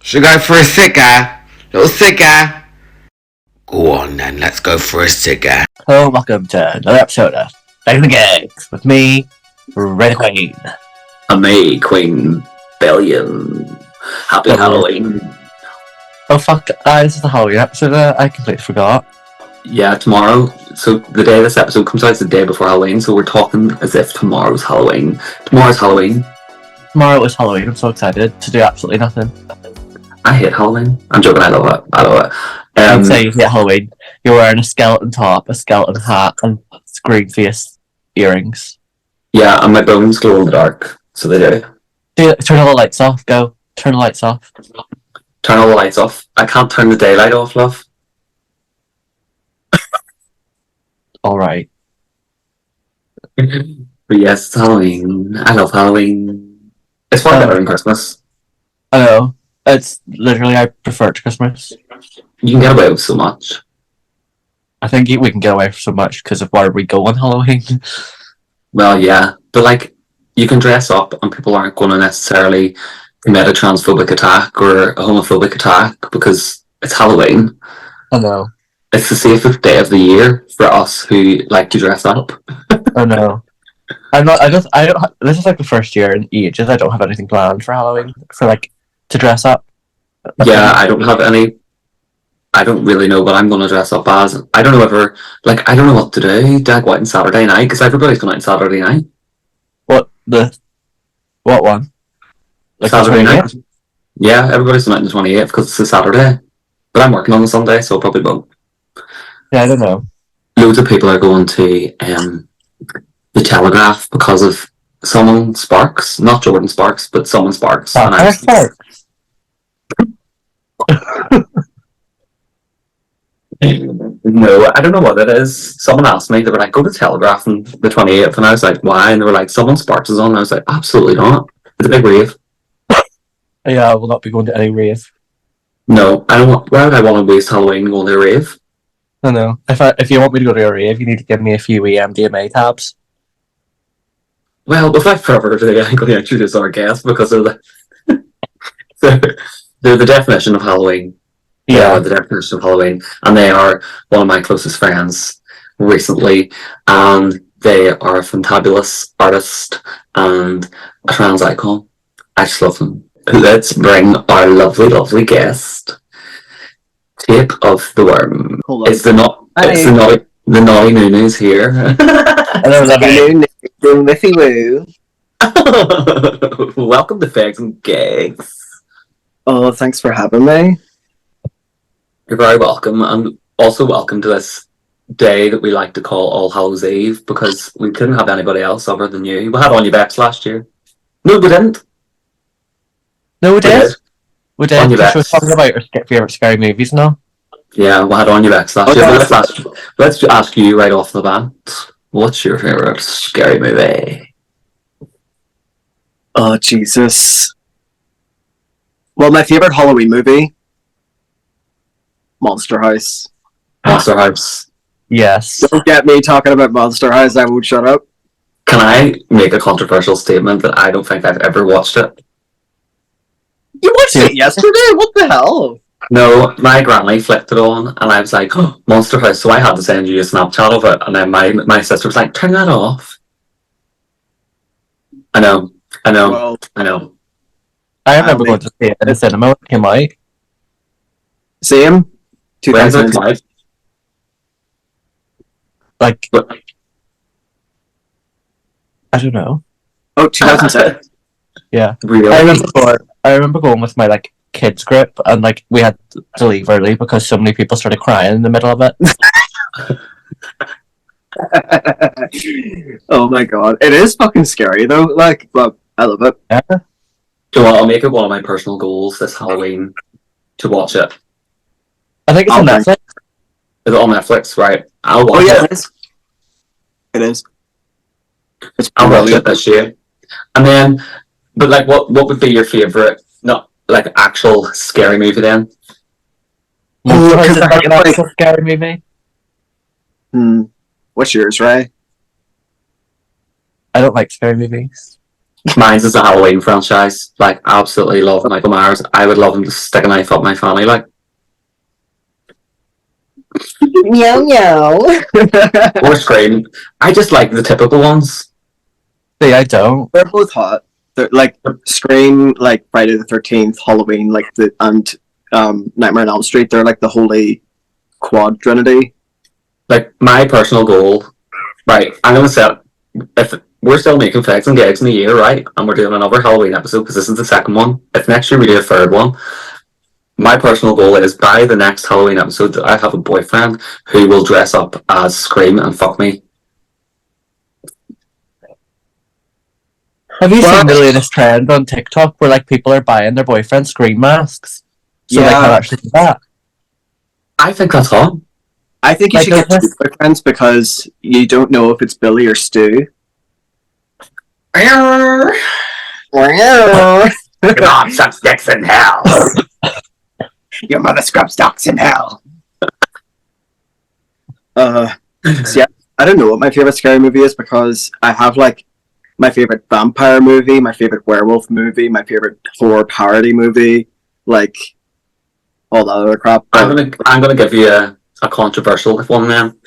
Should we go for a cigar? Little cigar? Go on then, let's go for a cigar. Hello, welcome to another episode of Fegs and Gegs with me, Raye Queen. And me, Queen Billion. Happy Halloween. Oh fuck, this is the Halloween episode, I completely forgot. Yeah, tomorrow. So the day this episode comes out is the day before Halloween, so we're talking as if tomorrow's Halloween. Tomorrow's Halloween. Tomorrow is Halloween, I'm so excited to do absolutely nothing. I hate Halloween. I'm joking, I love it. I'd say you hate Halloween. You're wearing a skeleton top, a skeleton hat, and green face earrings. Yeah, and my bones glow in the dark, so they do. Turn all the lights off, go. Turn the lights off. Turn all the lights off. I can't turn the daylight off, love. Alright. But yes, it's Halloween. I love Halloween. It's far better than Christmas. I know. It's literally, I prefer it to Christmas. You can get away with so much. I think we can get away with so much because of where we go on Halloween. Well, yeah, but like, you can dress up and people aren't going to necessarily commit a transphobic attack or a homophobic attack because it's Halloween. I know. It's the safest day of the year for us who like to dress up. I know. This is like the first year in ages I don't have anything planned for Halloween, for like, to dress up. Yeah, I don't have any. I don't really know what I'm going to dress up as. I don't know I don't know what to do. Do I go out on Saturday night? Because everybody's going out on Saturday night. What one? Like Saturday night? Yeah, everybody's going out on the 28th because it's a Saturday. But I'm working on the Sunday, so I probably won't. Yeah, I don't know. Loads of people are going to the Telegraph because of someone Sparks. Not Jordan Sparks, but someone Sparks. Sparks. No, I don't know what it is. Someone asked me, they were like, go to Telegraph on the 28th, and I was like, why? And they were like, someone Sparks is on, and I was like, absolutely not. It's a big rave. Yeah, I will not be going to any rave. No, I don't want. Why would I want to waste Halloween going to a rave? I know. If you want me to go to a rave, you need to give me a few DMA tabs. Well, without further ado, I'm going to introduce our guest because they're the definition of Halloween. Yeah, the definition of Halloween, and they are one of my closest friends recently, and they are a fantabulous artist and a trans icon. I just love them. Let's bring our lovely, lovely guest, Tapeworm. It's the naughty Nunu's here. Hello, lovely. Welcome to Fegs and Gegs. Oh, thanks for having me. You're very welcome, and also welcome to this day that we like to call All Hallows Eve because we couldn't have anybody else other than you. We had On Your Backs last year. No, we didn't. No, we did. We did. On Your We were Backs. talking about your favourite scary movies now. Yeah, we had On Your Backs last year. But let's ask you right off the bat. What's your favourite scary movie? Oh, Jesus. Well, my favourite Halloween movie, Monster House. Monster House. Yes. Don't get me talking about Monster House, I won't shut up. Can I make a controversial statement that I don't think I've ever watched it? You watched it yesterday? What the hell? No, my granny flicked it on, and I was like, oh, Monster House, so I had to send you a Snapchat of it, and then my sister was like, turn that off. I know. Well, I remember going to see it in the cinema when it came out. same. When's it 2000. come out? Like, I don't know. Oh, 2007. Yeah. Really? I remember going with my like kids group, and like we had to leave early because so many people started crying in the middle of it. Oh my god. It is fucking scary though, like, but I love it. Yeah. Do you know what? I'll make it one of my personal goals this Halloween to watch it. I think it's on Netflix. Is it on Netflix? Right. I'll watch Oh yeah, it. it is. It's I'll watch brilliant. it this year. And then, but like, what would be your favourite, not like actual scary movie then? Monster House because is I like have, an like- actual scary movie. What's yours, Ray? I don't like scary movies. Mine's is the Halloween franchise. Like, absolutely love Michael Myers. I would love him to stick a knife up my fanny, like. Meow meow. Or Scream. I just like the typical ones. See, I don't. They're both hot. They're like Scream, like Friday the 13th, Halloween, like and Nightmare on Elm Street. They're like the holy quadrinity. Like, my personal goal, right, I'm going to set, if we're still making Fegs and Gegs in a year, right, and we're doing another Halloween episode, because this is the second one, if next year we do a third one, my personal goal is by the next Halloween episode, I have a boyfriend who will dress up as Scream and fuck me. Have you Well- seen the latest trend on TikTok where like people are buying their boyfriend's Scream masks? So they Yeah. can actually do that. I think that's hot. I think you Like, should get there's two boyfriends because you don't know if it's Billy or Stu. Come on, suck sticks in hell. Your mother scrubs ducks in hell. See, I don't know what my favorite scary movie is because I have like my favorite vampire movie, my favorite werewolf movie, my favorite horror parody movie, like all that other crap. I'm gonna give you a controversial one then.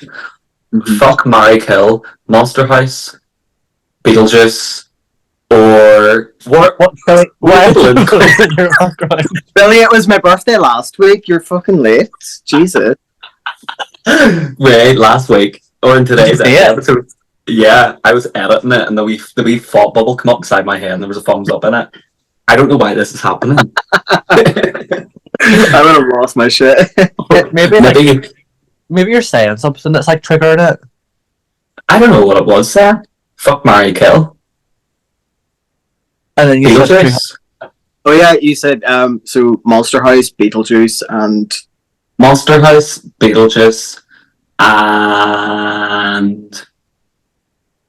Mhm. Fuck, marry, kill, Monster House, Beetlejuice, or what? What? Billy, why? Billy. You're not going. Billy, it was my birthday last week. You're fucking late. Jesus. Right, last week or in today's Did you see it? episode. Yeah, I was editing it, and the wee thought bubble come up beside my head, and there was a thumbs up in it. I don't know why this is happening. I would have lost my shit. Maybe like, maybe you're saying something that's like triggering it. I don't know what it was, Sarah. Fuck, marry, kill. And then you said Beetlejuice. Oh yeah, you said so Monster House, Beetlejuice, and Monster House, Beetlejuice, and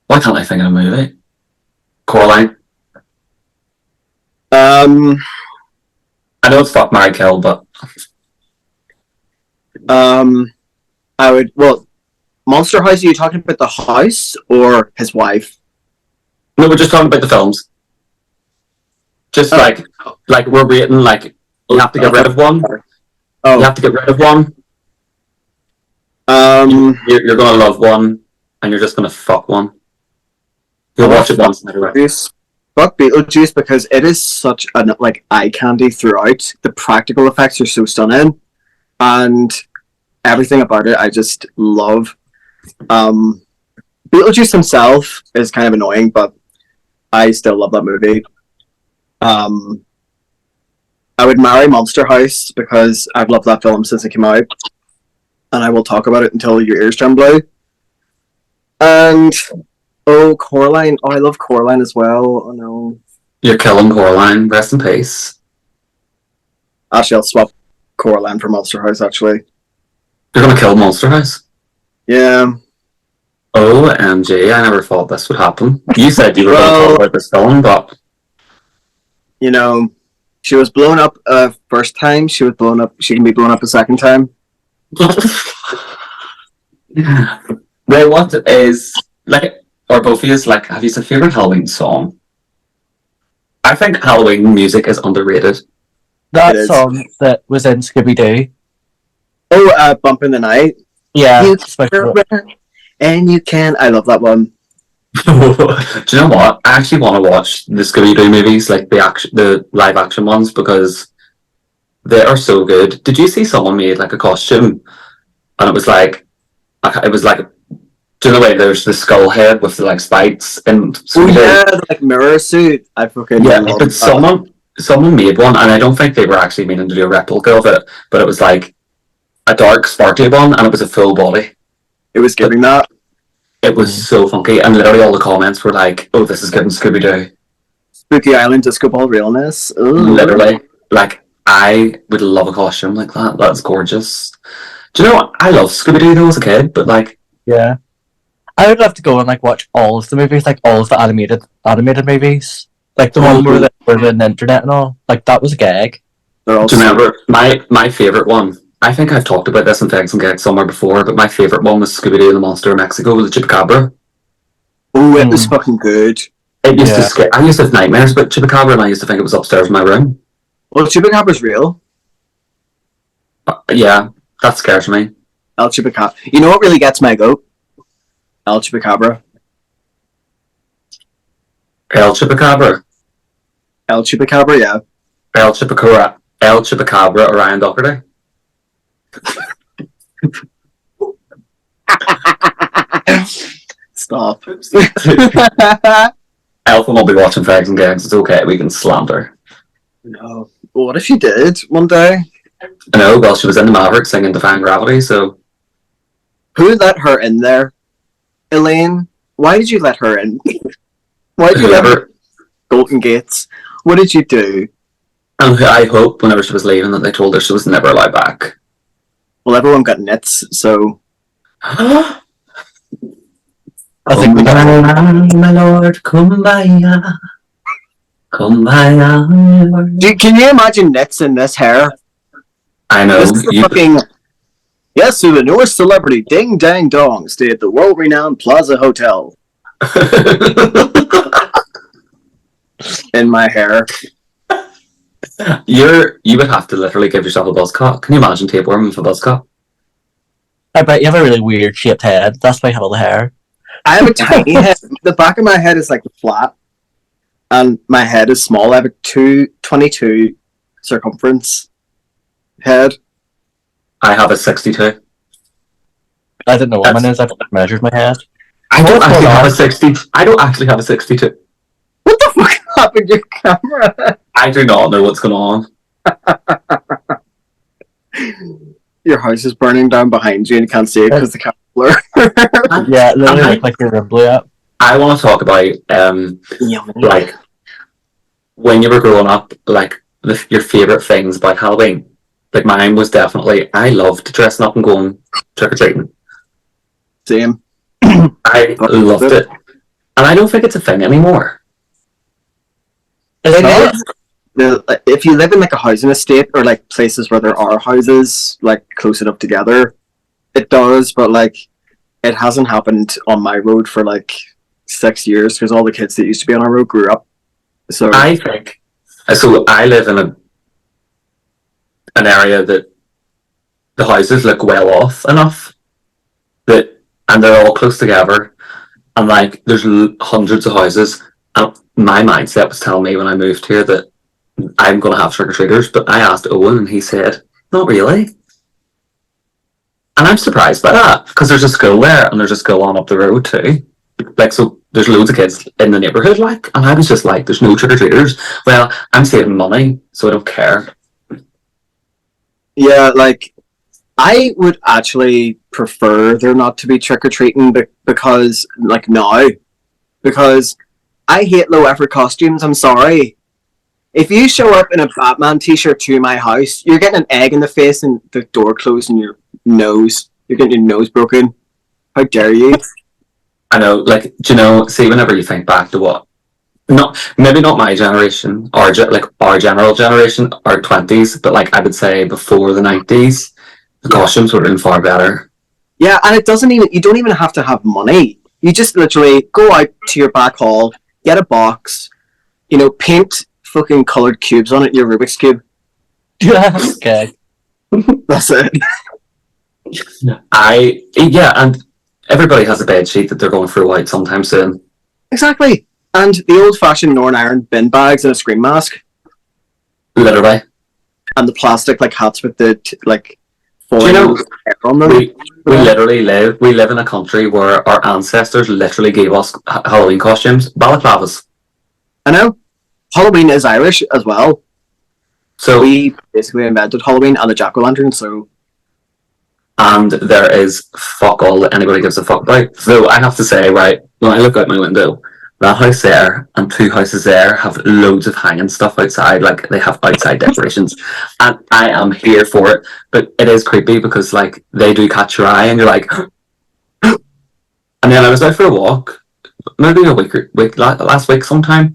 why can't I think of a movie? Coraline. I know it's fuck, marry, kill, but I would Monster House. Are you talking about the house or his wife? no, we're just talking about the films. Just like we're rating, like you have to get rid of one. You Oh, have to get rid of one. You're gonna love one, and you're just gonna fuck one. You'll watch it once and never. Beetlejuice. Fuck Beetlejuice because it is such an like eye candy throughout. The practical effects are so stunning, and everything about it I just love. Beetlejuice himself is kind of annoying, but I still love that movie. I would marry Monster House because I've loved that film since it came out, and I will talk about it until your ears turn blue. And Coraline. Oh, I love Coraline as well. Oh no. You're killing Coraline. Rest in peace. Actually, I'll swap Coraline for Monster House. Actually, You're gonna kill Monster House. yeah. OMG! I never thought this would happen. You said you were going to talk about this film, but You know, she was blown up first time. She was blown up. She can be blown up a second time. Ray, what is like, or both of you, like, have you a favorite Halloween song? I think Halloween music is underrated. That It is. song that was in Scooby Doo. Oh, Bump in the Night. Yeah, You especially- And you can. I love that one. Do you know what? I actually want to watch the Scooby Doo movies, like the live action ones, because they are so good. Did you see someone made like a costume, and it was like, do you know the way there's the skull head with the like spikes and Oh yeah, the, like mirror suit. I fucking yeah, love but that. someone made one, and I don't think they were actually meaning to do a replica of it, but it was like a dark sparkly one, and it was a full body. It was giving that. It was so funky, and literally all the comments were like, "Oh, this is giving Scooby Doo." Spooky Island Disco Ball realness. Ooh. Literally, like I would love a costume like that. That's gorgeous. Do you know what? I love Scooby Doo though as a kid, but like, yeah. I would love to go and like watch all of the movies, like all of the animated movies, like the one where they were on the internet and all. Like that was a gag. They're all do you remember my favorite one? I think I've talked about this in Fegs and Gegs somewhere before, but my favorite one was Scooby Doo and the Monster of Mexico with the Chupacabra. Oh, it was fucking good. It used to Yeah. scare. I used to have nightmares about Chupacabra, and I used to think it was upstairs in my room. Well, Chupacabra's real. Yeah, that scares me. El Chupacabra. You know what really gets my goat? El Chupacabra. El Chupacabra. El Chupacabra, yeah. El Chupacabra. El Chupacabra. Orion Doherty. Stop. Elfin will be watching Fegs and Gegs. It's okay. We can slander. No. Well, what if you did one day? I know. Well, she was in the Maverick singing "Defying Gravity," so Who let her in there? Elaine? Why did you let her in? Why did you let her whoever. Golden Gates? What did you do? And I hope whenever she was leaving that they told her she was never allowed back. Well, everyone got nits, so I think we got Kumbaya, my lord, kumbaya. Kumbaya. can you imagine nits in this hair? I know. This is the fucking yes, so the newest celebrity Ding Dang Dong stayed at the world-renowned Plaza Hotel in my hair. You would have to literally give yourself a buzz cut. Can you imagine Tapeworm with a buzz cut? I bet you have a really weird shaped head. That's why you have all the hair. I have a tiny head. The back of my head is like flat, and my head is small. I have a 22 circumference head. I have a 62. I don't know what mine That's- is. I've measured my head. I don't What's actually going have on? a 60. I don't actually have a 62. What the fuck happened to your camera? I do not know what's going on. Your house is burning down behind you and you can't see it because the camera's blur. Yeah, it literally I- looked like your rib blew up. I want to talk about like when you were growing up, like your favorite things about Halloween. Like mine was definitely I loved dressing up and going trick or treating. Same. I loved it, and I don't think it's a thing anymore. It's It not. is. If you live in like a housing estate or like places where there are houses like close enough together, it does. But like, it hasn't happened on my road for like 6 years because all the kids that used to be on our road grew up. So I think so. I live in an area that the houses look well off enough that, and they're all close together, and like there's hundreds of houses. And my mindset was telling me when I moved here that I'm going to have trick or treaters, but I asked Owen, and he said, "Not really." And I'm surprised by that because there's a school there, and there's a school on up the road too. Like, so there's loads of kids in the neighbourhood, like, and I was just like, "There's no trick or treaters." Well, I'm saving money, so I don't care. yeah, like I would actually prefer there not to be trick or treating because like now, because I hate low effort costumes. I'm sorry. If you show up in a Batman t-shirt to my house, you're getting an egg in the face and the door closed in your nose. You're getting your nose broken. How dare you? I know, like, do you know, see, whenever you think back to what, not, maybe not my generation, or like our general generation, our 20s, but like I would say before the 90s, the costumes would have been far better. Yeah, and it doesn't even, you don't even have to have money. You just literally go out to your back hall, get a box, paint fucking coloured cubes on it, your Rubik's Cube. Okay. That's it. Yeah, and everybody has a bed sheet that they're going through white sometime soon. Exactly. And the old-fashioned Northern Iron bin bags and a scream mask. Literally. And the plastic like hats with the Do you know, hair on them. we literally live in a country where our ancestors literally gave us Halloween costumes, balaclavas. I know. Halloween is Irish as well. So We basically invented Halloween and the jack-o'-lantern, so and there is fuck all that anybody gives a fuck about. So I have to say, right, when I look out my window, that house there and 2 houses there have loads of hanging stuff outside, like they have outside decorations, and I am here for it. But it is creepy because like they do catch your eye, and you're like, and then I was out for a walk, maybe a week last week sometime,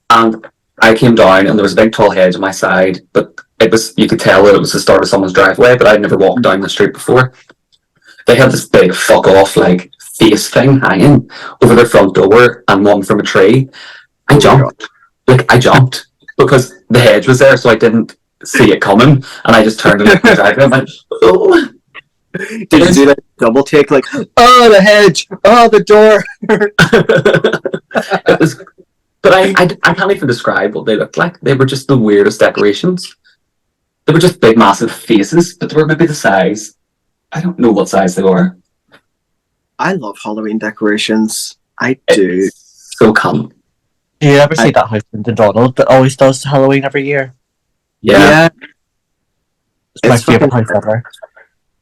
and I came down and there was a big tall hedge on my side, but you could tell that it was the start of someone's driveway, but I'd never walked down the street before. They had this big fuck off like face thing hanging over their front door and one from a tree. I jumped. I jumped because the hedge was there, so I didn't see it coming, and I just turned and looked at the driveway and went, oh. Did you do that double take, like, oh, the hedge, oh, the door? It was, but I can't even describe what they looked like. They were just the weirdest decorations. They were just big, massive faces, but they were maybe the size. I don't know what size they were. I love Halloween decorations. I do. It's so calm. Do you ever see that house in Donald that always does Halloween every year? Yeah. It's my It's favourite fucking- house ever.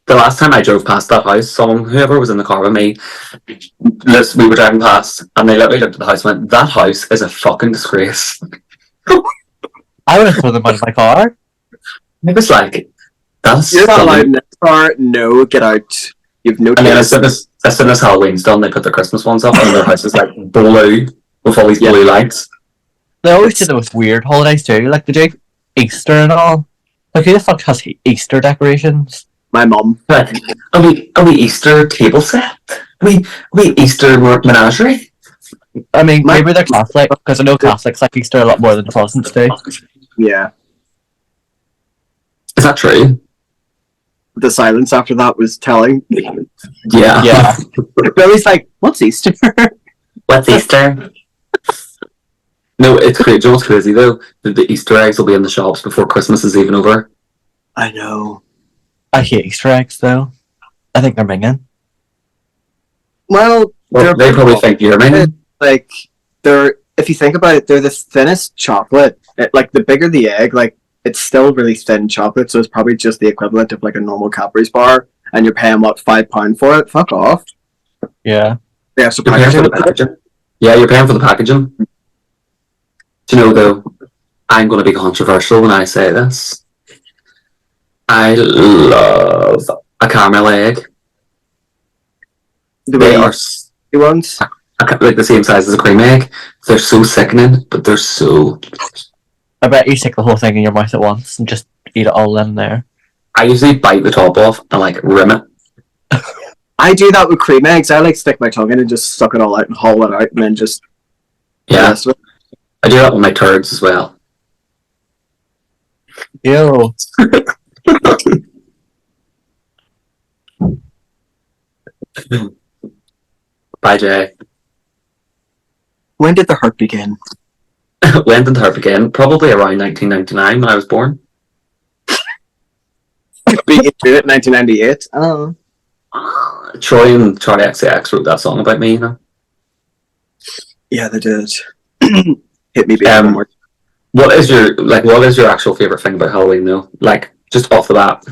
The last time I drove past that house, whoever was in the car with me, we were driving past, and they literally looked at the house and went, that house is a fucking disgrace. I would have thrown them out of my car. It was like, that's You're not stunning. allowed in this car. No, get out. You've no And then choice. as soon as Halloween's done, they put their Christmas ones up, and their house is like blue with all these blue lights. They always do the most weird holidays too. Like they do Easter and all. Like who the fuck has Easter decorations? My mum. Like, are we Easter table set? Are we Easter menagerie? I mean, maybe they're Catholic because I know Catholics like Easter a lot more than the Protestants do. Yeah. Is that true? The silence after that was telling. Yeah. Yeah. Billy's like, what's Easter? What's Easter? No, it's crazy. You know what's crazy though? The Easter eggs will be in the shops before Christmas is even over. I know. I hate Easter eggs though. I think they're minging. Well, Well, they probably think you're minging. like they're, if you think about it, they're the thinnest chocolate. Like the bigger the egg, like it's still really thin chocolate, so it's probably just the equivalent of like a normal Cadbury's bar, and you're paying what, £5 for it? Fuck off. Yeah. They have to You're paying package for it. the packaging. Yeah, you're paying for the packaging. Do you know though? I'm going to be controversial when I say this. I love a caramel egg. The They way are you ones. like the same size as a cream egg. They're so sickening, but they're so. I bet you stick the whole thing in your mouth at once and just eat it all in there. I usually bite the top off and like rim it. I do that with cream eggs. I like stick my tongue in and just suck it all out and haul it out, and then just Yeah, rest of it. I do that with my turds as well. Ew. Bye, Jay. When did the hurt begin? When did her begin? Probably around 1999 when I was born. Beat you to it, 1998. Oh. Troy and Charlie XCX wrote that song about me, you know. Yeah, they did. Hit me, baby. What is your actual favorite thing about Halloween though? Like just off the bat.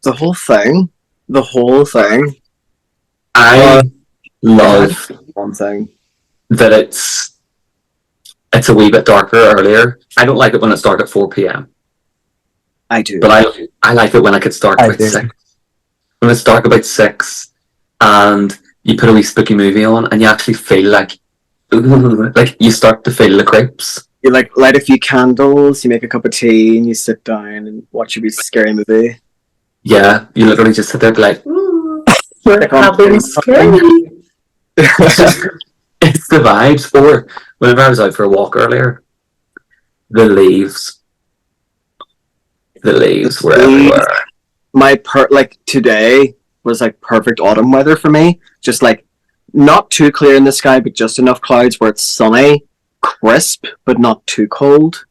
The whole thing. The whole thing. I love One thing. that it's a wee bit darker earlier. I don't like it when it's dark at 4 p.m. I do. But I like it when it gets dark I about do. 6. When it's dark about 6 and you put a wee spooky movie on and you actually feel like you start to feel the creeps. You like light a few candles, you make a cup of tea, and you sit down and watch a wee scary movie. Yeah, you literally just sit there and be like, we're Stick on having the- scary. It's the vibes. Or whenever I was out for a walk earlier, the leaves were everywhere. My today was like perfect autumn weather for me. Just like not too clear in the sky, but just enough clouds where it's sunny, crisp, but not too cold.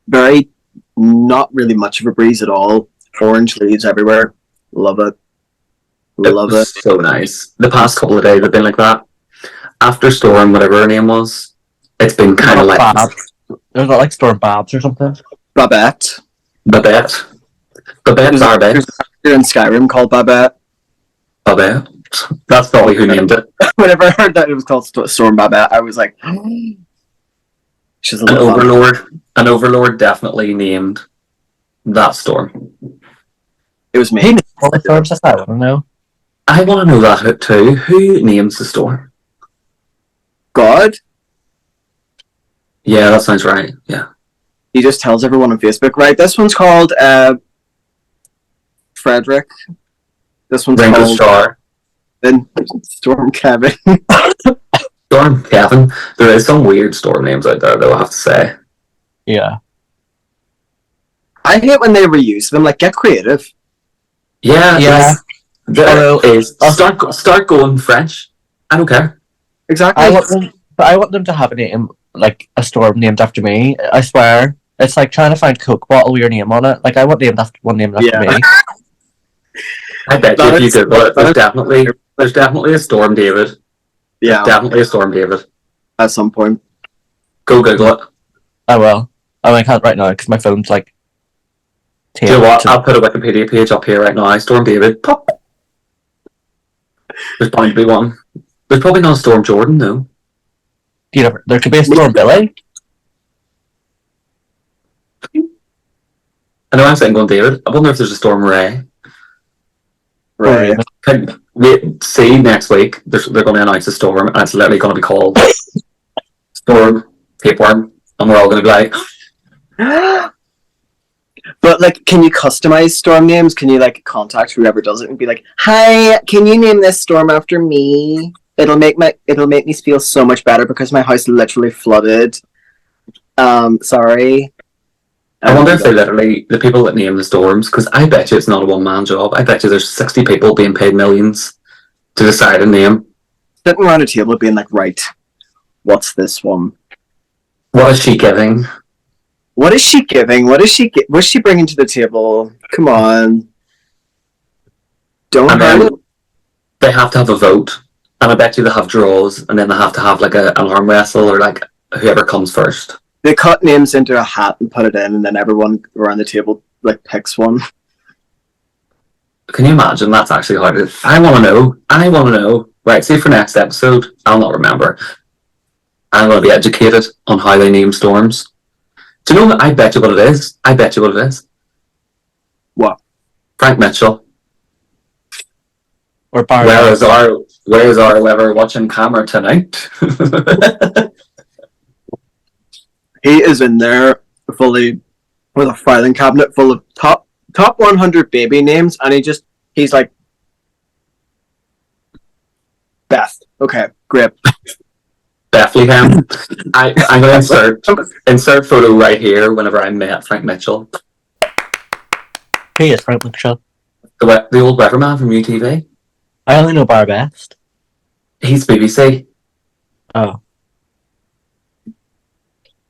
Very, not really much of a breeze at all. Orange leaves everywhere. Love it. Love it. So nice. The past couple of days have been like that. After Storm, whatever her name was, it's been kind of like Babs. There's not like Storm Babs or something. Babette. Babette. Babette's our bet. There's a character in Skyrim called Babette. Babette. That's probably who named it. Whenever I heard that it was called Storm Babette, I was like, she's a An little overlord. An overlord definitely named that storm. It was me. Hey, all the storms, that's what I want to know. I want to know that too. Who names the storm? God. Yeah, that sounds right. Yeah. He just tells everyone on Facebook, right? This one's called Frederick. This one's Ringo called Starr. Storm Kevin. Storm Kevin. There is some weird storm names out there, though, I have to say. Yeah. I hate when they reuse them. Like, get creative. Yeah. Yeah. There is. Start going French. I don't care. Exactly. I want them to have a name, like a storm named after me. I swear. It's like trying to find Coke bottle with your name on it. Like, I want one named after me. I bet you if you Google it, there's definitely a Storm David. Yeah. There's definitely a Storm David. At some point. Go Google it. I will. I can't right now because my phone's like. Do you know what? I'll put a Wikipedia page up here right now. Storm David. Pop. There's bound to be one. There's probably not a Storm Jordan, though. There could be a Storm Billy. I know I'm saying going David. I wonder if there's a Storm Raye. Right. Wait, see next week. They're going to announce a storm, and it's literally going to be called Storm Tapeworm, and we're all going to be like, But like, can you customize storm names? Can you like contact whoever does it and be like, "Hi, can you name this storm after me? It'll make me feel so much better because my house literally flooded. Sorry." I wonder if the people that name the storms, because I bet you it's not a one-man job. I bet you there's 60 people being paid millions to decide a name. Sitting around a table being like, right, what's this one? What is she giving? What is she giving? What's she bringing to the table? Come on. And then they have to have a vote, and I bet you they have draws, and then they have to have like an arm wrestle, or like whoever comes first. They cut names into a hat and put it in, and then everyone around the table like picks one. Can you imagine? That's actually how it is. I want to know. Right, see for next episode, I'll not remember. I'm going to be educated on how they name storms. Do you know what? I bet you what it is. What? Frank Mitchell. Or Barry. Where's our weather watching camera tonight? He is in there fully with a filing cabinet full of top 100 baby names, and he's like, Beth. Okay, great. Bethlehem. I'm going to insert photo right here whenever I met Frank Mitchell. He is Frank Mitchell. The old weatherman from UTV. I only know Bar Best. He's BBC. Oh.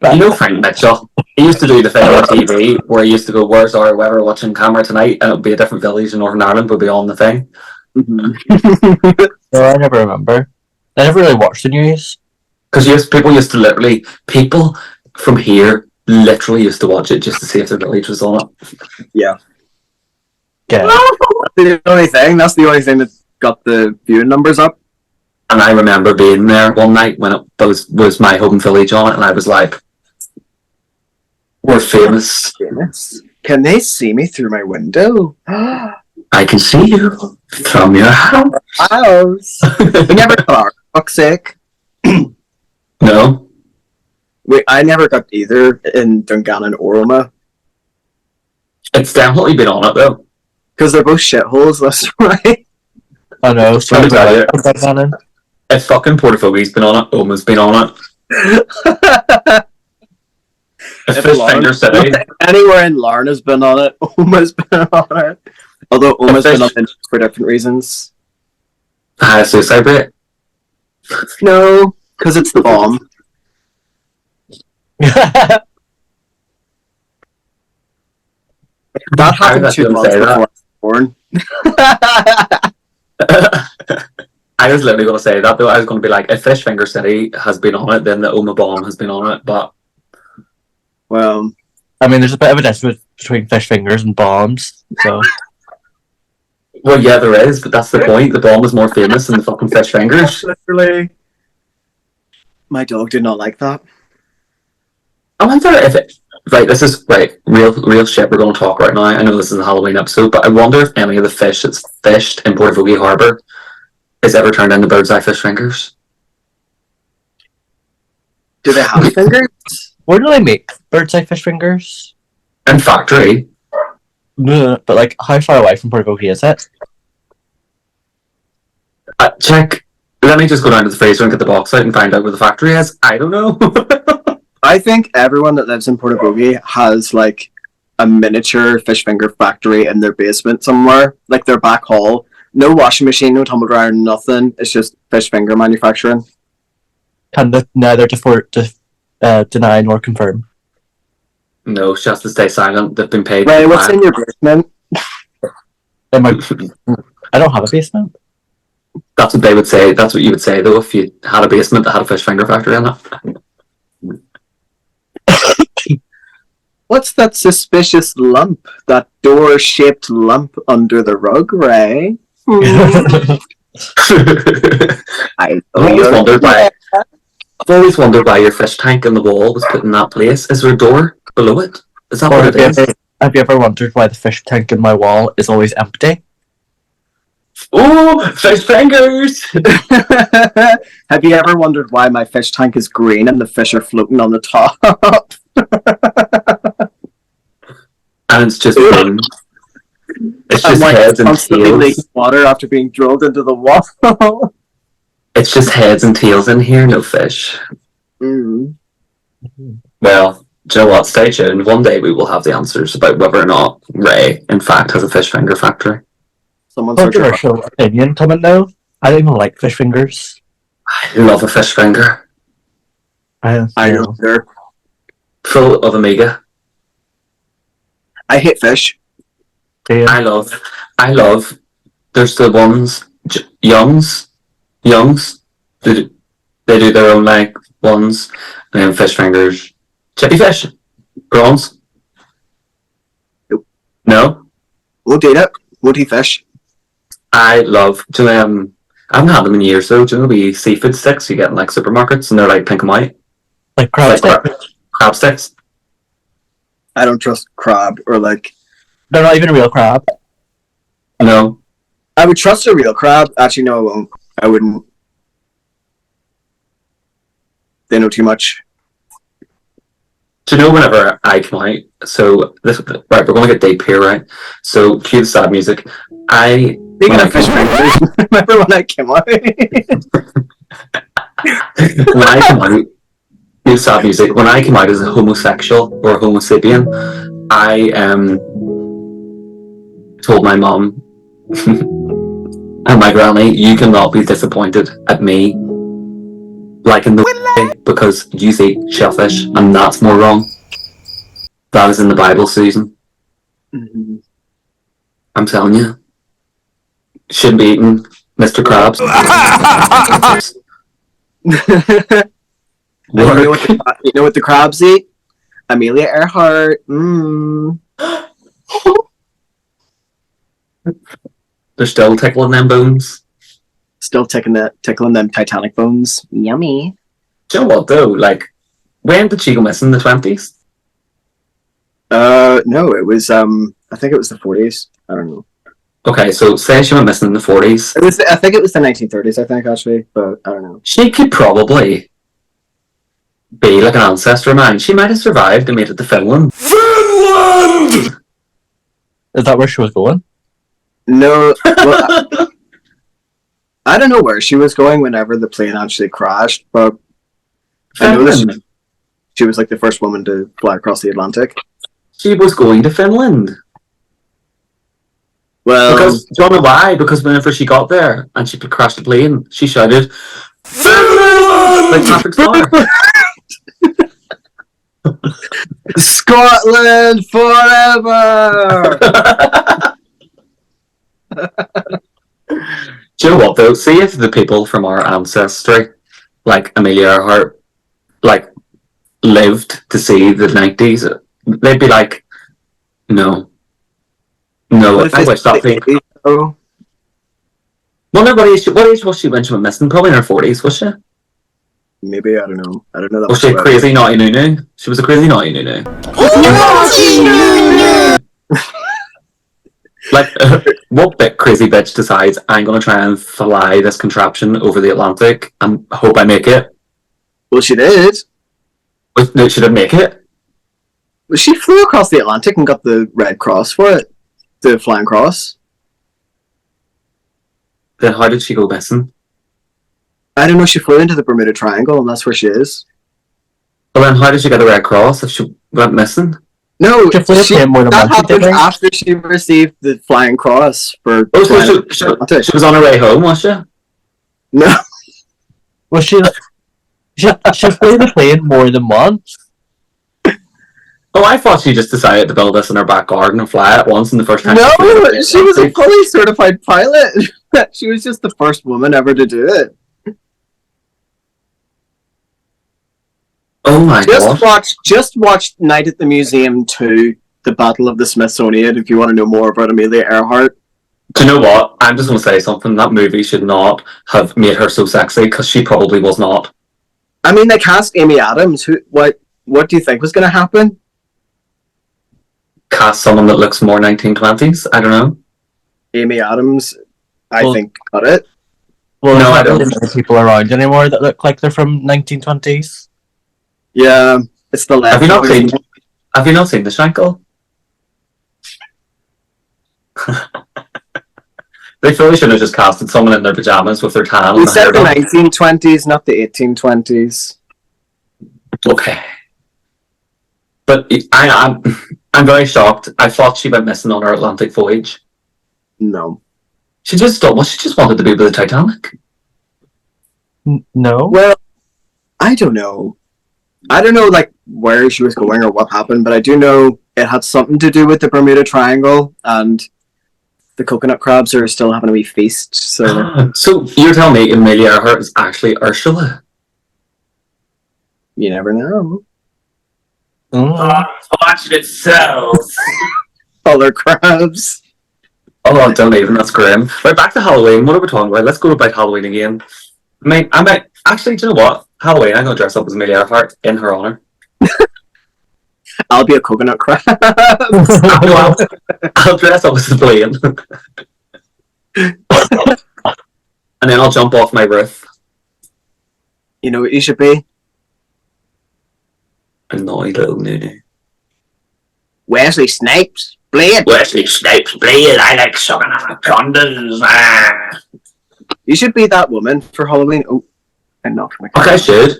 You know Frank Mitchell. He used to do the thing on TV where he used to go, "Where's our weather watching camera tonight?" And it would be a different village in Northern Ireland would be on the thing. Mm-hmm. No, I never remember. I never really watched the news. Because people from here literally used to watch it just to see if the village was on it. Yeah. Yeah. That's the only thing that got the viewing numbers up. And I remember being there one night when it was my home village on it, and I was like, "We're famous." Can they see me through my window? I can see you from your house. We never got our fuck's sake. No. Wait, I never got either in Dungannon or Roma. It's definitely been on it though. Because they're both shitholes, that's right. I know. Let me tell you. It. If fucking Portofogie's been on it, Oma's been on it. If Fish Finger City. Anywhere in Larna's been on it. Oma's been on it. Although Oma's been on it for different reasons. Suicide rate? No, because it's the bomb. That happened 2 months before I was born. I was literally going to say that though. I was going to be like, if Fish Finger City has been on it, then the Oma bomb has been on it. But well, I mean, there's a bit of a difference between fish fingers and bombs. So, well, yeah, there is, but that's the point. The bomb is more famous than the fucking fish fingers. Literally, my dog did not like that. I wonder if it. Right, this is right. Real shit. We're going to talk right now. I know this is a Halloween episode, but I wonder if any of the fish that's fished in Portavogie Harbour is ever turned into bird's eye fish fingers. Do they have fingers? Where do they make bird's eye fish fingers? In factory. But like, how far away from Port Bogey is it? Check. Let me just go down to the freezer and get the box out and find out where the factory is. I don't know. I think everyone that lives in Portabogie has like a miniature fish finger factory in their basement somewhere, like their back hall. No washing machine, no tumble dryer, nothing. It's just fish finger manufacturing. Can neither deny nor confirm. No, she has to stay silent. They've been paid. Ray, what's in your basement? I don't have a basement. That's what they would say. That's what you would say, though, if you had a basement that had a fish finger factory in it. What's that suspicious lump? That door-shaped lump under the rug, Ray? I've always wondered why your fish tank in the wall was put in that place. Is there a door below it? Is that what it is? Have you ever wondered why the fish tank in my wall is always empty? Oh, fish fingers! Have you ever wondered why my fish tank is green and the fish are floating on the top? And it's just bones. It's just heads and tails. Water after being drilled into the wall. It's just heads and tails in here, no fish. Mm. Well, do you know what? Stay tuned. One day we will have the answers about whether or not Raye, in fact, has a fish finger factory. Someone's controversial opinion coming now. I don't even like fish fingers. I love a fish finger. I know. They're full of omega. I hate fish. Yeah. I love. There's the ones youngs. They do their own like ones, and then fish fingers, chippy fish, prawns. Nope. No. Won't eat it. Won't eat fish. I love. I haven't had them in years though. Do you know the seafood sticks you get in like supermarkets, and they're like pink and white, like crab sticks? Crab sticks. I don't trust crab or like. They're not even a real crab. No. I would trust a real crab. Actually, no, I won't. I wouldn't. They know too much. Do you know whenever I come out? So this right, we're going to get deep here, right? So cue the sad music. Speaking of fish fingers, remember when I came out? When I come out, cue sad music. When I came out as a homosexual or a homo sapien, I told my mom and my granny, "You cannot be disappointed at me, like in the way, because you eat shellfish, and that's more wrong." That is in the Bible, Susan. Mm-hmm. I'm telling you. Shouldn't be eating Mr. Krabs. You know what the crabs eat? Amelia Earhart. They're still tickling them bones. Still tickling them Titanic bones. Yummy. Do you know what though? Like, when did she go missing? In the 20s? No, it was I think it was the 40s. I don't know. Okay, so say she went missing in the 40s. I think it was the 1930s. I think actually, but I don't know. She could probably be like an ancestor of mine. She might have survived and made it to Finland. Finland! Is that where she was going? No, well, I don't know where she was going whenever the plane actually crashed, but I know that she was like the first woman to fly across the Atlantic. She was going to Finland. Well, because do you know why? Because whenever she got there and she crashed the plane, she shouted, "Finland!" like Patrick Star. Scotland forever! Do you know what though? See if the people from our ancestry, like Amelia Earhart, like lived to see the 90s, they'd be like, no, I wish that thing. Oh. Well, no, what age was she when she went missing? Probably in her 40s, was she? Maybe, I don't know. I don't know that. Was she a crazy naughty nunu? She was a crazy naughty nunu. Like, what crazy bitch decides I'm going to try and fly this contraption over the Atlantic and hope I make it? Well, she did. No, she didn't make it. Well, she flew across the Atlantic and got the Red Cross for it. The flying cross. Then how did she go missing? I don't know. She flew into the Bermuda Triangle, and that's where she is. Well, then how did she get the Red Cross if she went missing? No, She flew a plane more than that once, happened didn't she? after she received the flying cross for. Oh, so flying- she was on her way home, was she? No, Well, she flew the plane more than once. Oh, I thought she just decided to build this in her back garden and fly it once in the first time. no, flew she was a fully certified pilot. She was just the first woman ever to do it. Oh my god! Just watch Night at the Museum 2, The Battle of the Smithsonian, if you want to know more about Amelia Earhart. Do you know what? I'm just going to say something. That movie should not have made her so sexy because she probably was not. I mean, they cast Amy Adams. What do you think was going to happen? Cast someone that looks more 1920s. I don't know. Amy Adams, I Well- think, got it. Well, No, I there's not don't. really many people around anymore that look like they're from 1920s. Yeah, it's the left. Have you not seen the Shankle? They really should have just casted someone in their pajamas with their tan We and the hair said the done. 1920s, not the 1820s. Okay. But I'm very shocked. I thought she went missing on her Atlantic voyage. No. She just wanted to be with the Titanic. No. Well, I don't know. I don't know, like, where she was going or what happened, but I do know it had something to do with the Bermuda Triangle, and the coconut crabs are still having a wee feast, so So you're telling me Amelia Earhart is actually Ursula? you never know. Watch it sells. Color crabs. Oh, don't even. That's grim. Right, back to Halloween. What are we talking about? Let's go about Halloween again. I might actually. Do you know what? Halloween. I'm gonna dress up as Amelia Earhart in her honor. I'll be a coconut crab. I'll dress up as a plane, and then I'll jump off my roof. You know what you should be? A naughty little nunu. Wesley Snipes. Blade. Wesley Snipes, Blade. I like sucking anacondas. You should be that woman for Halloween. Oh, I knocked my Okay, I should.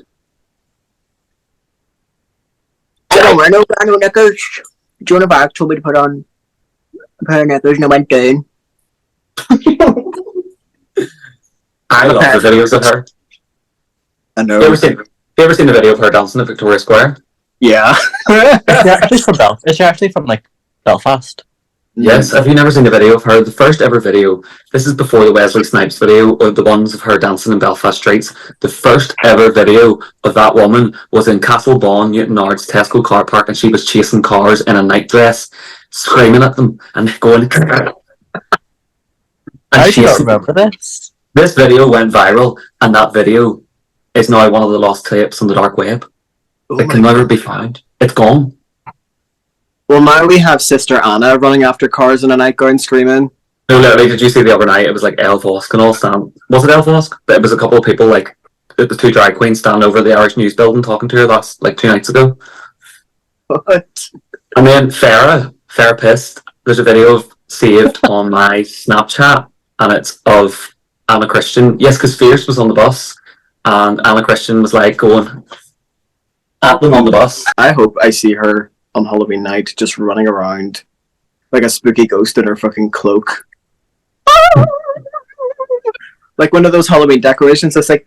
I don't wear no brand new knickers. Joan of Arc told me to put on a pair of knickers and I went down. I love the videos of her. I know. You ever seen the video of her dancing at Victoria Square? Yeah. Is she actually from like Belfast? Yes. Have you never seen the video of her? The first ever video. This is before the Wesley Snipes video, or the ones of her dancing in Belfast streets. The first ever video of that woman was in Castlebon, Newton Ards, Tesco car park, and she was chasing cars in a nightdress, screaming at them and going. I And do not chasing- remember this. This video went viral, and that video is now one of the lost tapes on the dark web. Oh It my can never God. be found. It's gone. Well, now we have Sister Anna running after cars in a nightgown screaming. No, literally, did you see the other night? It was like El Vosk and all stand. Was it El Vosk? But it was a couple of people, like, it was two drag queens standing over the Irish News building talking to her. That's like 2 nights ago. What? And then Farah pissed. There's a video of saved on my Snapchat, and it's of Anna Christian. Yes, because Fierce was on the bus, and Anna Christian was like going at them on the bus. I hope I see her on Halloween night just running around like a spooky ghost in her fucking cloak. Like one of those Halloween decorations that's like.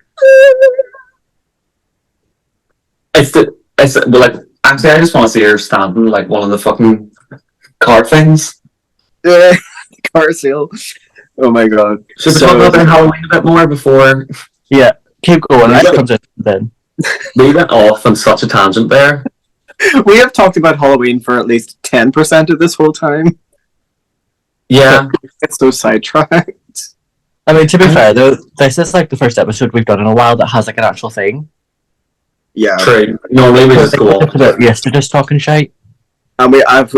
Well, like, actually, I just want to see her standing like one of the fucking card things. Car sale. Oh my god. Should we talk about Halloween a bit more before Yeah, keep going. Yeah. It comes in then. we went off on such a tangent there? We have talked about Halloween for at least 10% of this whole time. Yeah, It's so sidetracked. I mean, to be fair though, this is like the first episode we've done in a while that has like an actual thing. Yeah. true. Normally we just go on. Yesterday's talking shite. And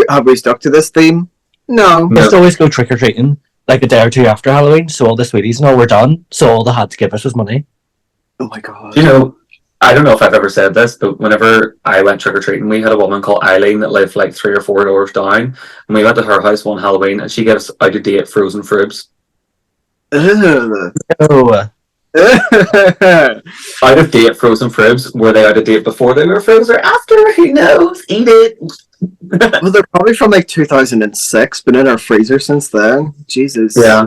have we stuck to this theme? No. No. Just always go trick or treating like a day or two after Halloween. So all the sweeties and all were done. So all they had to give us was money. Oh my god. You know, I don't know if I've ever said this, but whenever I went trick or treating, we had a woman called Eileen that lived like 3 or 4 doors down, and we went to her house one Halloween, and she gave us out of date frozen frubes. Ugh. Oh, Out of date frozen frubes. Were they out of date before they were frozen or after? Who knows? Eat it. Well, they're probably from like 2006, been in our freezer since then. Jesus. Yeah.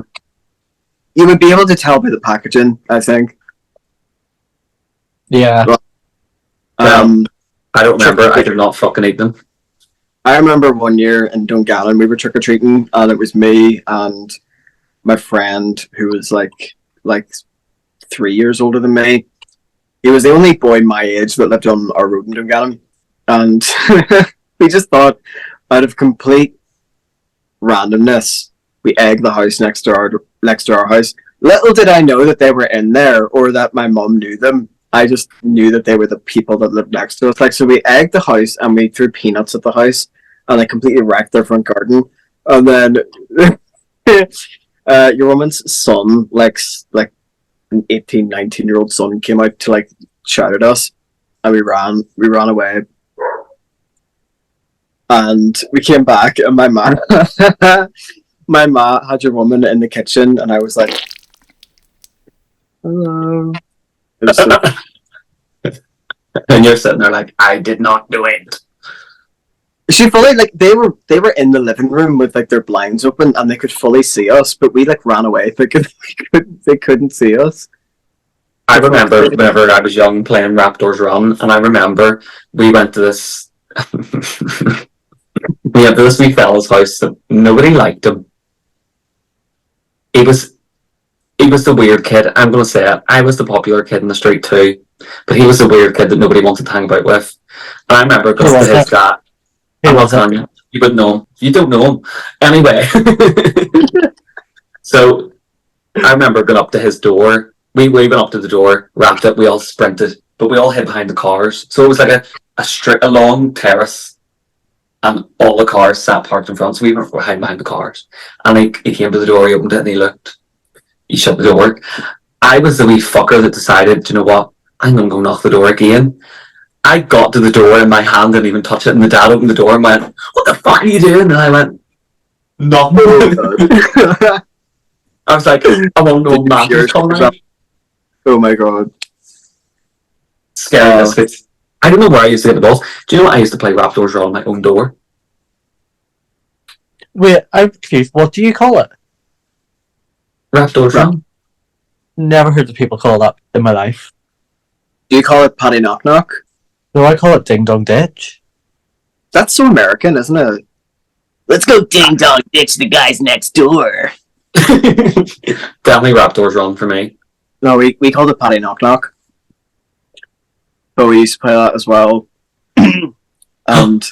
You would be able to tell by the packaging, I think. yeah. Um, I don't remember. I did not fucking eat them. I remember one year in Dungannon we were trick or treating, and it was me and my friend who was like 3 years older than me. He was the only boy my age that lived on our road in Dungannon, and we just thought, out of complete randomness, we egged the house next to our house. Little did I know that they were in there, or that my mum knew them. I just knew that they were the people that lived next to us. Like, so we egged the house and we threw peanuts at the house, and I completely wrecked their front garden. And then your woman's son, like an 18, 19-year-old son, came out to like shout at us, and we ran away. And we came back, and my ma had your woman in the kitchen, and I was like, hello. It was so And you're sitting there like, I did not do it. she fully, like, they were in the living room with like their blinds open, and they could fully see us, but we like ran away thinking they couldn't see us. I remember whenever I was young playing Raptors Run, and I remember we went to this we went to this wee fella's house that nobody liked him. He was the weird kid. I'm going to say it. I was the popular kid in the street too, but he was the weird kid that nobody wanted to hang about with. And I remember going to his dad. I'm not telling you. You wouldn't know him. You don't know him. Anyway. So I remember going up to his door. We went up to the door, wrapped it, we all sprinted, but we all hid behind the cars. So it was like a long terrace, and all the cars sat parked in front. So we were hiding behind the cars. And he came to the door, he opened it, and he looked. He shut the door. I was the wee fucker that decided, do you know what? I'm going to go knock the door again. I got to the door and my hand didn't even touch it, and the dad opened the door and went, what the fuck are you doing? And I went, nothing. I was like, I won't know Matthew's coming out. Oh my god. Scary misfits. I don't know where I used to get the balls. Do you know I used to play Raptors around my own door? Wait, I'm confused. What do you call it? Raptors run? Never heard of people call that in my life. Do you call it Paddy Knock Knock? No, I call it Ding Dong Ditch. That's so American, isn't it? Let's go ding dong ditch the guys next door. Definitely Raptors run for me. No, we called it Paddy Knock Knock. But we used to play that as well. And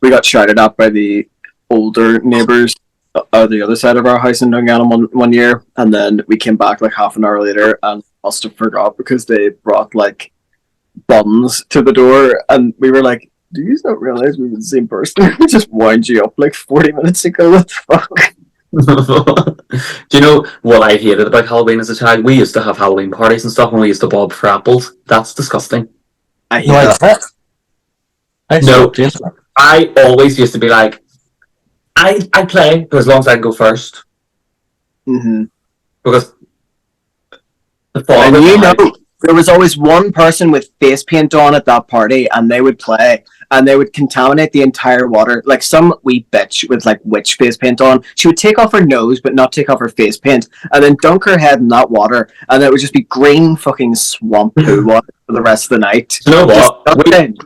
we got shouted at by the older neighbours the other side of our house in Dungannon one year, and then we came back like half an hour later and must have forgot because they brought like buns to the door, and we were like, do you not realise we were the same person? We just wound you up like 40 minutes ago. What the fuck? Do you know what I hated about Halloween as a child? We used to have Halloween parties and stuff, and we used to bob for apples. That's disgusting. I hate No, I that. love it. I No. stopped it. I always used to be like, I play, but as long as I can go first. Mm-hmm. Because the fall And of you the know, there was always one person with face paint on at that party, and they would play, and they would contaminate the entire water. Like some wee bitch with like witch face paint on, she would take off her nose but not take off her face paint, and then dunk her head in that water, and it would just be green fucking swamp poo water for the rest of the night. You know what? Just nothing.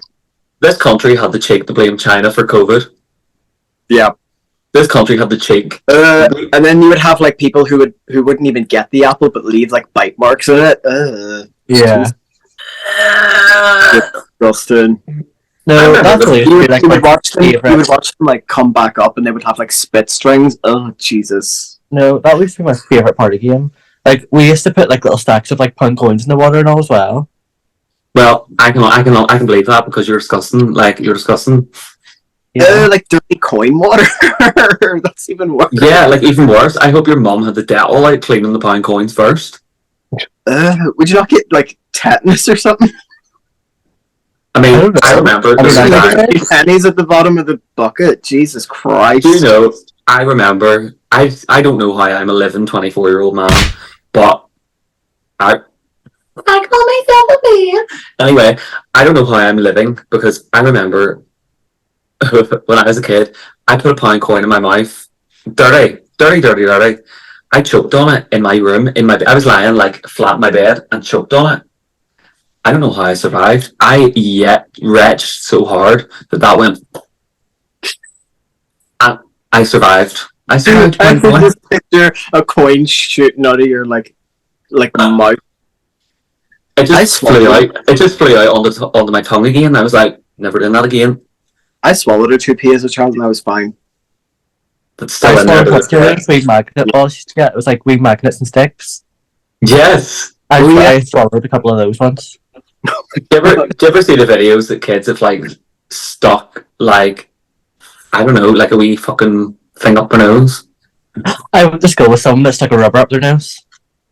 This country had the cheek to blame China for COVID. Yeah. This country had the cheek. And then you would have like people who wouldn't even get the apple but leave like bite marks in it. Yeah. Disgusting. No, that's really You would, like you my would watch them. favorite. You would watch them like come back up, and they would have like spit strings. Oh Jesus! No, that used to be my favorite party game. Like we used to put like little stacks of like pound coins in the water and all as well. Well, I can believe that because you're disgusting. Like you're disgusting. Like dirty coin water. That's even worse. Yeah, like even worse. I hope your mum had the Dettol out cleaning the pound coins first. Would you not get like tetanus or something? I mean, I don't know. I remember. I mean, there was a I time- think- Pennies at the bottom of the bucket. Jesus Christ! Do you know? I remember. I don't know how I'm a living 24-year-old man, but I call myself a man. Anyway, I don't know how I'm living because I remember when I was a kid, I put a pound coin in my mouth, dirty. I choked on it in my room. I was lying like flat in my bed and choked on it. I don't know how I survived. I yet retched so hard that went. And I survived. I survived. I pound can coin. just picture a coin shooting out of your like mouth. It just flew out. It just flew out onto my tongue again. I was like, never doing that again. I swallowed a 2p as a child and I was fine. But still I in there. saw to this a day. wee magnet balls used to get. It was like wee magnets and sticks. Yes. I swallowed a couple of those ones. Do you ever see the videos that kids have like stuck like I don't know, like a wee fucking thing up their nose? I went to school with someone that stuck a rubber up their nose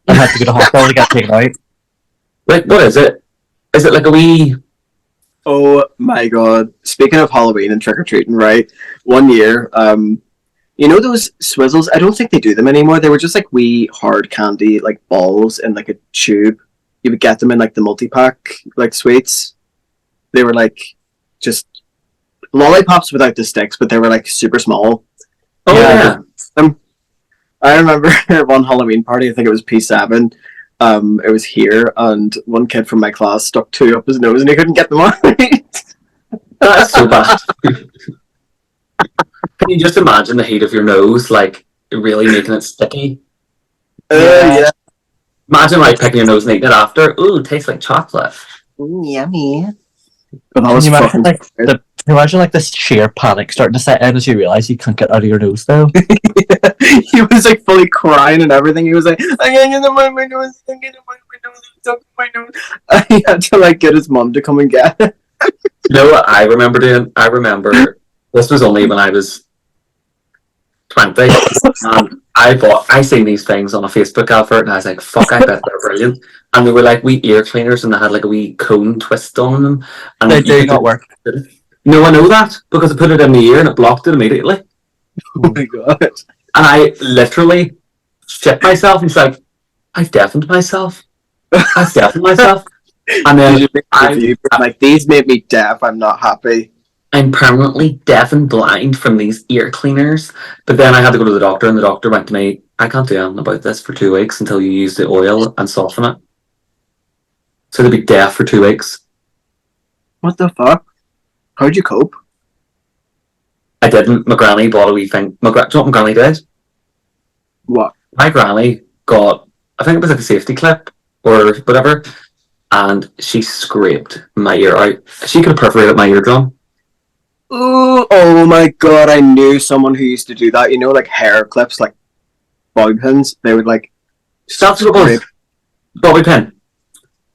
and had to go to hospital to get taken out. Like what is it? Is it like a wee Oh my god! Speaking of Halloween and trick or treating, right? One year, you know those swizzles? I don't think they do them anymore. They were just like wee hard candy, like balls in like a tube. You would get them in like the multi-pack, like sweets. They were like just lollipops without the sticks, but they were like super small. Oh Yeah. yeah. I remember one Halloween party. I think it was P7. It was here, and one kid from my class stuck 2 up his nose, and he couldn't get them out. That's so bad. Can you just imagine the heat of your nose, like really making it sticky? Yeah. Imagine like picking your nose and eating it after. Ooh, it tastes like chocolate. Yummy. But that Can was you fucking imagine weird. can you imagine like this sheer panic starting to set in as you realise you can't get out of your nose though? He was like fully crying and everything. He was like, I can't get in my nose, I can't get in my nose. He had to like get his mum to come and get it. You know what I remember doing? I remember this was only when I was 20. And I seen these things on a Facebook advert and I was like, fuck, I bet they're brilliant. And they were like wee ear cleaners and they had like a wee cone twist on them. And They you do could- not work. No, I know that because I put it in the ear and it blocked it immediately. Oh my god. And I literally shit myself and was like, I've deafened myself. And then Like, these made me deaf. I'm not happy. I'm permanently deaf and blind from these ear cleaners. But then I had to go to the doctor, and the doctor went to me, I can't do anything about this for 2 weeks until you use the oil and soften it. So they'd be deaf for 2 weeks. What the fuck? How'd you cope? I didn't. My granny bought a wee thing. Do you know what my granny did? What? My granny got, I think it was like a safety clip or whatever, and she scraped my ear out. She could have perforated my eardrum. Ooh, oh my god, I knew someone who used to do that. You know, like hair clips, like bobby pins. They would like That's what it was. Bobby pin.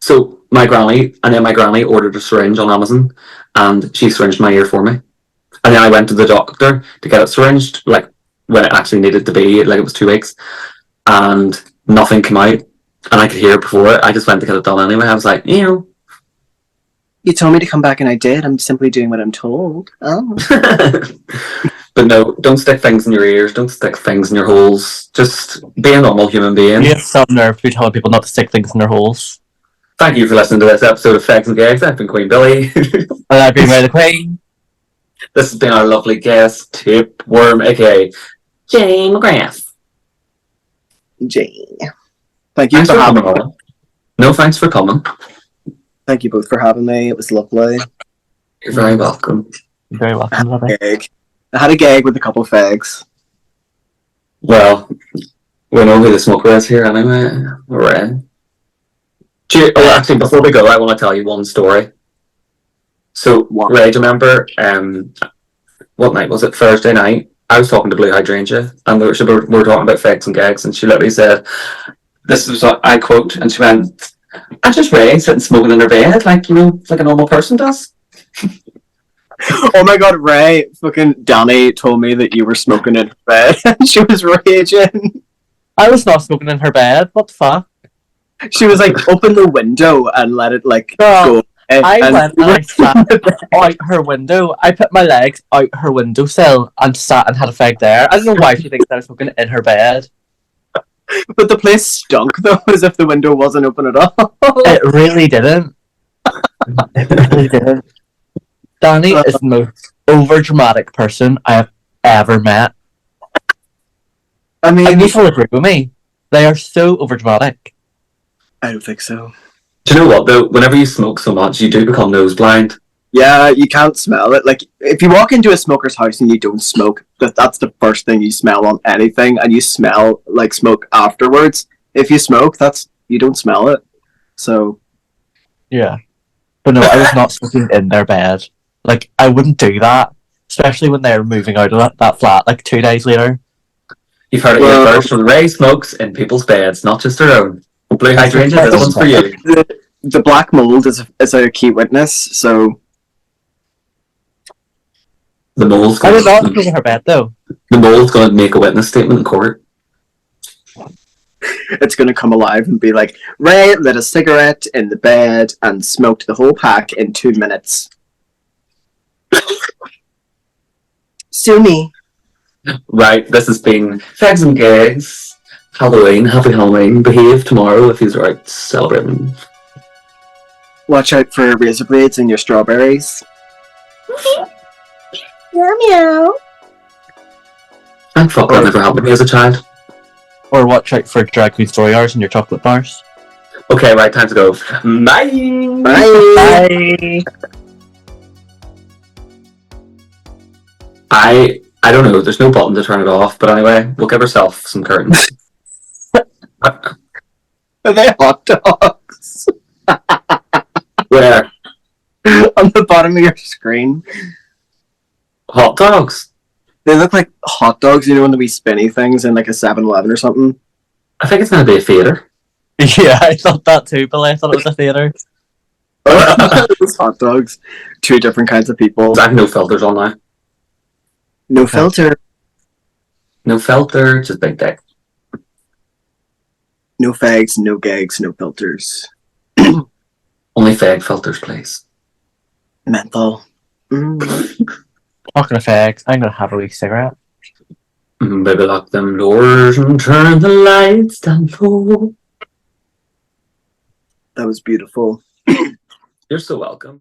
So my granny ordered a syringe on Amazon, and she syringed my ear for me. And then I went to the doctor to get it syringed, like when it actually needed to be, like it was 2 weeks, and nothing came out. And I could hear it before it. I just went to get it done anyway. I was like, ew. You told me to come back and I did. I'm simply doing what I'm told. Oh. But no, don't stick things in your ears. Don't stick things in your holes. Just be a normal human being. You have some nerve to be telling people not to stick things in their holes. Thank you for listening to this episode of Fegs and Gegs. I've been Queen Billy. And I've been Ray the Queen. This has been our lovely guest, Tapeworm, aka Jane McGrath. Jane. Thank you Thanks for for having coming me. on. No, thanks for coming. Thank you both for having me. It was lovely. You're very welcome. You're very welcome, lovely. Gag. I had a gag with a couple of fags. Well, we know who the smoker is here anyway. Raye. Oh, actually, before we go, I want to tell you one story. So, Raye, do you remember, what night was it? Thursday night? I was talking to Blue Hydrangea, and we were talking about Fegs and Gegs, and she literally said, this is what I quote, and she went, I just Raye sitting smoking in her bed, like, you know, like a normal person does. Oh my god, Ray, fucking Danny told me that you were smoking in bed and she was raging. I was not smoking in her bed. What the fuck? She was like, open the window and let it like Girl, go. And, I went and I sat out her window. I put my legs out her windowsill and sat and had a fag there. I don't know why she thinks that I was smoking in her bed. but the place stunk though, as if the window wasn't open at all. It really didn't. It really didn't. Danny is the most overdramatic person I have ever met. I mean, And you will agree with me. They are so overdramatic. I don't think so. Do you know what though? Whenever you smoke so much, you do become nose blind. Yeah, you can't smell it. Like, if you walk into a smoker's house and you don't smoke, that's the first thing you smell on anything, and you smell like smoke afterwards. If you smoke, you don't smell it. So, Yeah. But no, I was not smoking in their bed. Like, I wouldn't do that. Especially when they're moving out of that flat like 2 days later. You've heard it here first from Raye smokes in people's beds, not just their own. Blue hydrangea, this one's for you. the black mold is a key witness, so The mole's I would not going smoke in her bed though. to make a witness statement in court. it's going to come alive and be like, Raye lit a cigarette in the bed and smoked the whole pack in 2 minutes. Sue me. Right, this has been Fegs and Gegs. Halloween, happy Halloween. Behave tomorrow if you're out celebrating. Watch out for razor blades in your strawberries. Meow meow. Thank fuck that never happened to me as a child. Or watch out for drag queen story hours in your chocolate bars. Okay, right, time to go. Bye! Bye. Bye. I don't know, there's no button to turn it off, but anyway, we'll give ourselves some curtains. Are they hot dogs? Where? On the bottom of your screen. Hot dogs? They look like hot dogs, you know, when the wee spinny things in like a 7-Eleven or something. I think it's going to be a theatre. Yeah, I thought that too, Billy. I thought it was a theatre. It's hot dogs. 2 different kinds of people. I have no filters on now. No filter. No filter, just big dick. No fags, no gags, no filters. Only fag filters, please. Menthol. Talking of fags, I'm gonna have a wee cigarette. Baby, lock them doors and turn the lights down low. That was beautiful. You're so welcome.